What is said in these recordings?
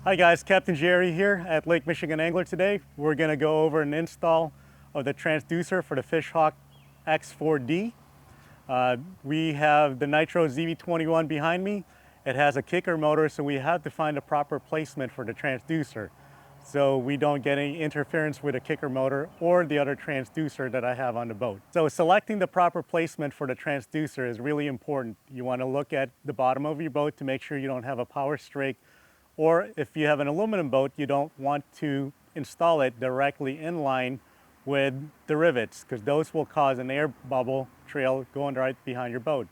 Hi guys, Captain Jerry here at Lake Michigan Angler today. We're going to go over an install of the transducer for the Fishhawk X4D. We have the Nitro ZV21 behind me. It has a kicker motor, so we have to find a proper placement for the transducer so we don't get any interference with the kicker motor or the other transducer that I have on the boat. So selecting the proper placement for the transducer is really important. You want to look at the bottom of your boat to make sure you don't have a power strake, or if you have an aluminum boat, you don't want to install it directly in line with the rivets, because those will cause an air bubble trail going right behind your boat.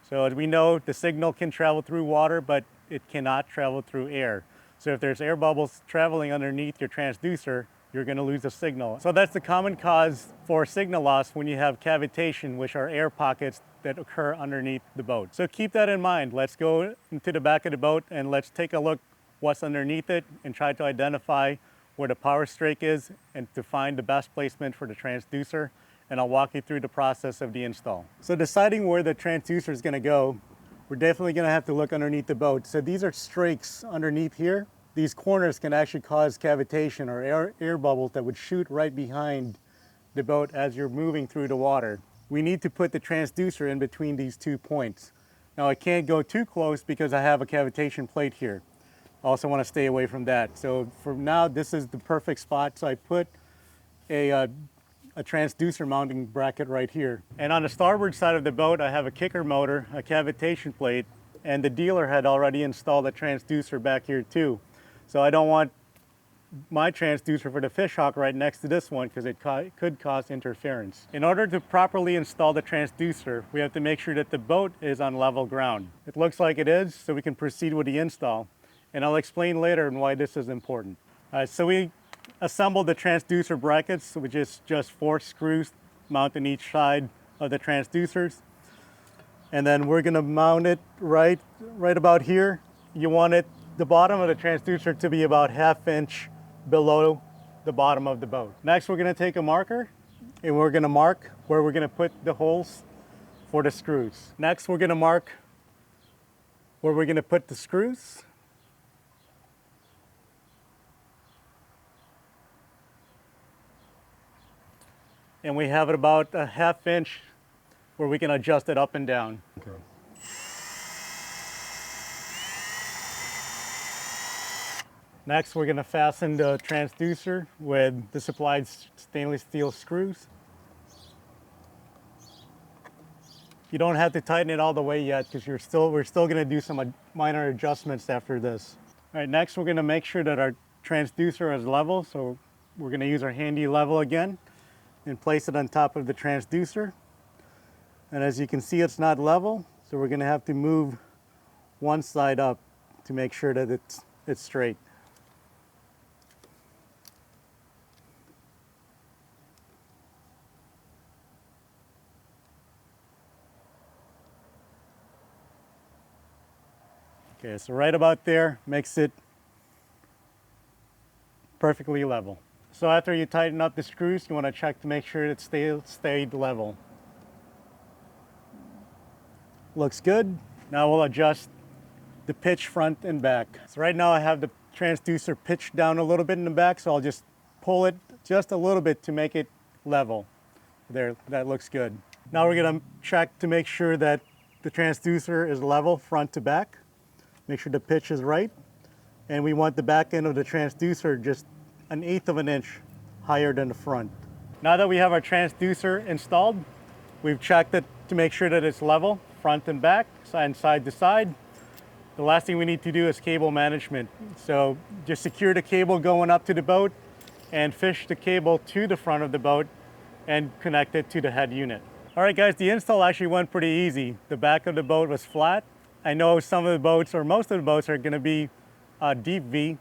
So as we know, the signal can travel through water, but it cannot travel through air. So if there's air bubbles traveling underneath your transducer, you're going to lose a signal. So that's the common cause for signal loss when you have cavitation, which are air pockets that occur underneath the boat. So keep that in mind. Let's go into the back of the boat and let's take a look what's underneath it and try to identify where the power strake is and to find the best placement for the transducer. And I'll walk you through the process of the install. So deciding where the transducer is going to go, we're definitely going to have to look underneath the boat. So these are strakes underneath here. These corners can actually cause cavitation or air bubbles that would shoot right behind the boat as you're moving through the water. We need to put the transducer in between these 2 points. Now I can't go too close because I have a cavitation plate here. I also want to stay away from that. So for now, this is the perfect spot. So I put a transducer mounting bracket right here. And on the starboard side of the boat, I have a kicker motor, a cavitation plate, and the dealer had already installed a transducer back here too. So I don't want my transducer for the Fishhawk right next to this one because it could cause interference. In order to properly install the transducer, we have to make sure that the boat is on level ground. It looks like it is, so we can proceed with the install. And I'll explain later why this is important. So we assembled the transducer brackets, which is just 4 screws mounted on each side of the transducers. And then we're gonna mount it right about here. You want the bottom of the transducer to be about 1/2 inch below the bottom of the boat. Next, we're gonna take a marker and we're gonna mark where we're gonna put the holes for the screws. Next, we're gonna mark where we're gonna put the screws. And we have it about 1/2 inch where we can adjust it up and down. Okay. Next, we're going to fasten the transducer with the supplied stainless steel screws. You don't have to tighten it all the way yet because we're still going to do some minor adjustments after this. All right, next we're going to make sure that our transducer is level. So we're going to use our handy level again and place it on top of the transducer. And as you can see, it's not level, so we're going to have to move one side up to make sure that it's straight. Okay, so right about there makes it perfectly level. So after you tighten up the screws, you want to check to make sure it stayed level. Looks good. Now we'll adjust the pitch front and back. So right now I have the transducer pitched down a little bit in the back, so I'll just pull it just a little bit to make it level. There, that looks good. Now we're going to check to make sure that the transducer is level front to back. Make sure the pitch is right. And we want the back end of the transducer just 1/8 of an inch higher than the front. Now that we have our transducer installed, we've checked it to make sure that it's level, front and back, and side to side. The last thing we need to do is cable management. So just secure the cable going up to the boat and fish the cable to the front of the boat and connect it to the head unit. All right guys, the install actually went pretty easy. The back of the boat was flat. I know some of the boats, or most of the boats, are gonna be deep V.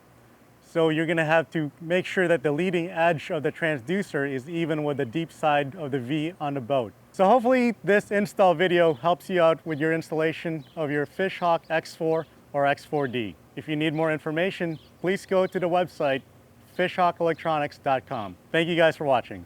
So you're going to have to make sure that the leading edge of the transducer is even with the deep side of the V on the boat. So hopefully this install video helps you out with your installation of your Fishhawk X4 or X4D. If you need more information, please go to the website fishhawkelectronics.com. Thank you guys for watching.